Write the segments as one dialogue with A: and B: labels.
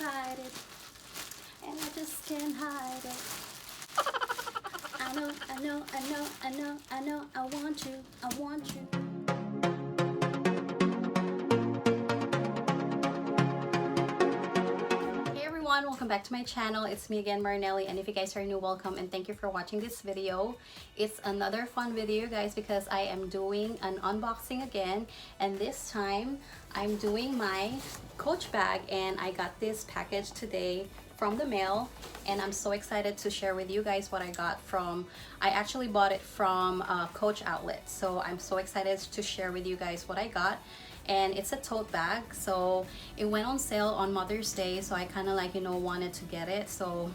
A: excited, and I just can't hide it. I know, I know, I know, I know, I know, I want you, I want you. Hey everyone, welcome back to my channel. It's me again, Marinelli, and if you guys are new, welcome and thank you for watching this video. It's another fun video, guys, because I am doing an unboxing again, and this time I'm doing my Coach bag, and I got this package today from the mail, and I'm so excited to share with you guys what I got from. I actually bought it from Coach Outlet, so I'm so excited to share with you guys what I got. And it's a tote bag, so it went on sale on Mother's Day, so I kind of like, you know, wanted to get it, so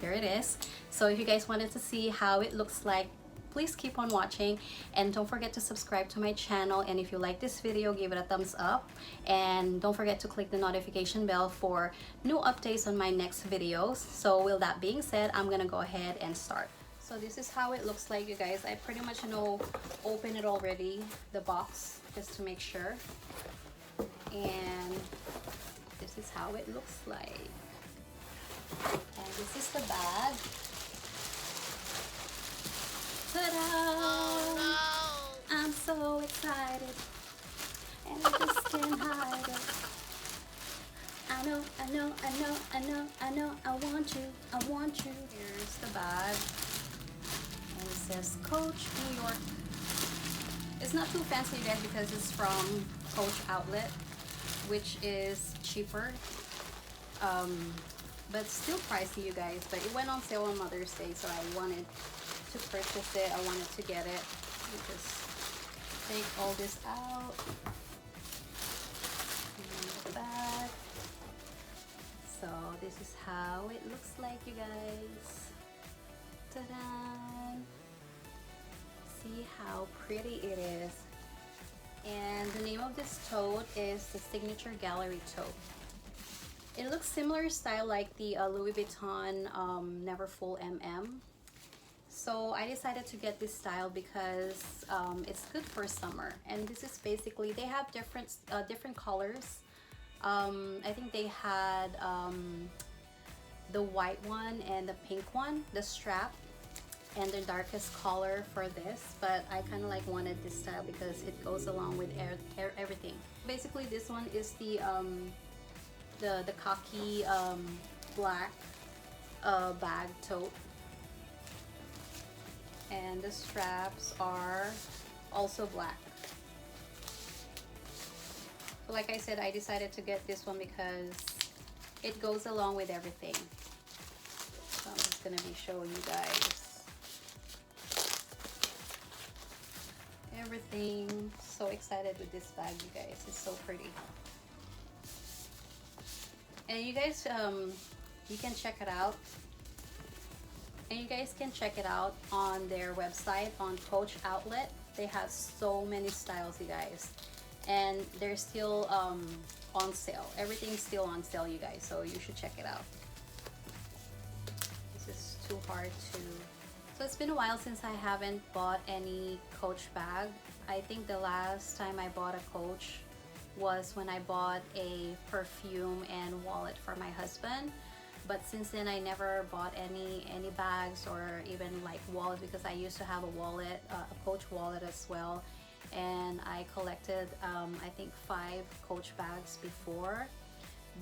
A: there it is. So if you guys wanted to see how it looks like, please keep on watching, and don't forget to subscribe to my channel. And if you like this video, give it a thumbs up, and don't forget to click the notification bell for new updates on my next videos. So with that being said, I'm gonna go ahead and start. So this is how it looks like, you guys. I pretty much, you know, opened it already, the box, just to make sure. And this is how it looks like. And this is the bag. Ta-da! Oh, no. I'm so excited, and I just can't hide it. I know, I know, I know, I know, I know, I want you, I want you. Here's the bag, and it says Coach New York. It's not too fancy, you guys, because it's from Coach Outlet, which is cheaper, but still pricey, you guys. But it went on sale on Mother's Day, so I wanted to purchase it. I wanted to get it. Let me just take all this out. And the bag. So this is how it looks like, you guys. Ta-da! See how pretty it is. And the name of this tote is the Signature Gallery Tote. It looks similar style like the Louis Vuitton Neverfull MM. So I decided to get this style because it's good for summer. And this is basically, they have different colors. I think they had the white one and the pink one, the strap, and the darkest color for this, but I kind of like wanted this style because it goes along with everything. Basically, this one is the khaki black bag tote, and the straps are also black. So like I said, I decided to get this one because it goes along with everything. So I'm just gonna be showing you guys everything. So excited with this bag, you guys. It's so pretty. And you guys, you can check it out. And you guys can check it out on their website, on Coach Outlet. They have so many styles, you guys. And they're still on sale. Everything's still on sale, you guys. So you should check it out. This is too hard to... So it's been a while since I haven't bought any Coach bag. I think the last time I bought a Coach was when I bought a perfume and wallet for my husband. But since then, I never bought any bags or even like wallets, because I used to have a wallet, a Coach wallet as well. And I collected, I think 5 Coach bags before.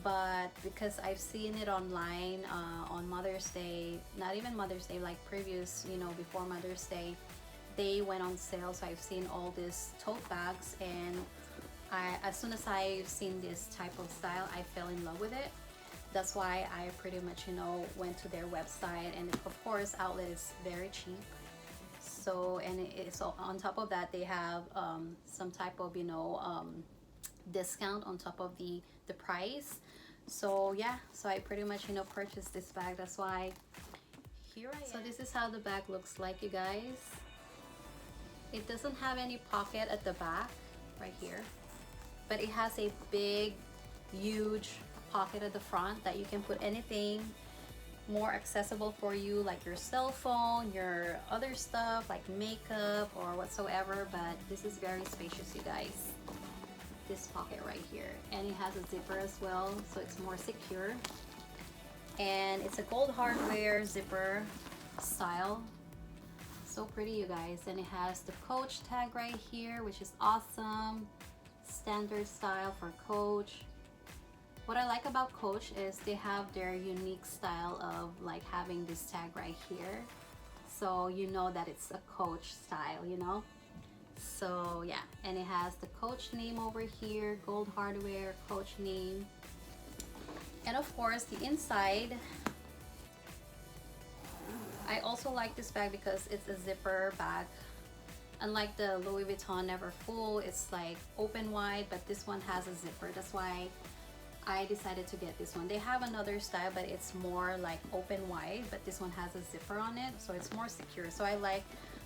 A: But because I've seen it online on Mother's Day, not even Mother's Day, like previous, you know, before Mother's Day, they went on sale. So I've seen all these tote bags, and as soon as I've seen this type of style, I fell in love with it. That's why I pretty much, you know, went to their website, and of course Outlet is very cheap. So, and it's on top of that, they have some type of, you know, discount on top of the price. So yeah, so I pretty much, you know, purchased this bag. That's why here I am. So this is how the bag looks like, you guys. It doesn't have any pocket at the back right here, but it has a big, huge pocket at the front that you can put anything more accessible for you, like your cell phone, your other stuff like makeup or whatsoever. But this is very spacious, you guys. this pocket right here, and it has a zipper as well, so it's more secure. And it's a gold hardware zipper style. So pretty, you guys. And it has the Coach tag right here, which is awesome. Standard style for Coach. What I like about Coach is they have their unique style of like having this tag right here, so you know that it's a Coach style, you know. So yeah, and it has the Coach name over here, gold hardware, Coach name. And of course the inside, I also like this bag because it's a zipper bag. Unlike the Louis Vuitton Never Full, it's like open wide, but this one has a zipper. That's why I decided to get this one. They have another style, but it's more like open wide, but this one has a zipper on it, so it's more secure. So I like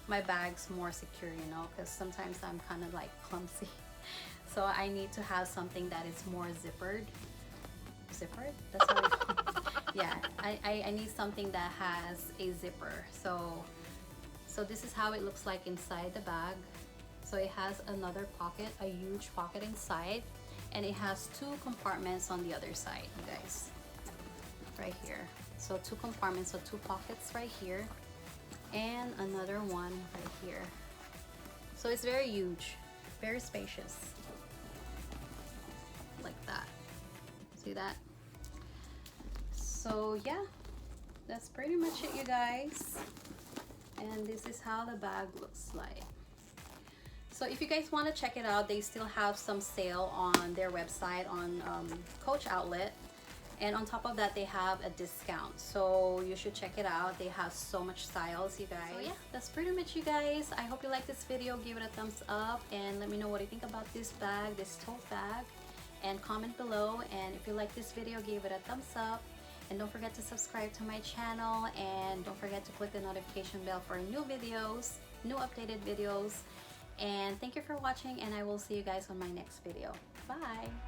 A: my bags more secure, you know, because sometimes I'm kind of like clumsy. So I need to have something that is more zippered. That's how yeah, I need something that has a zipper. So this is how it looks like inside the bag. So it has another pocket, a huge pocket inside, and it has 2 compartments on the other side, you guys, right here. So 2 compartments, so 2 pockets right here, and another one right here. So it's very huge, very spacious, like that. See that? So yeah, that's pretty much it, you guys. And this is how the bag looks like. So if you guys want to check it out, they still have some sale on their website on Coach Outlet, and on top of that they have a discount, so you should check it out. They have so much styles, you guys. So yeah, that's pretty much, you guys. I hope you like this video. Give it a thumbs up and let me know what you think about this bag, this tote bag, and comment below. And if you like this video, give it a thumbs up. And don't forget to subscribe to my channel, and don't forget to click the notification bell for new videos, new updated videos. And thank you for watching, and I will see you guys on my next video. Bye!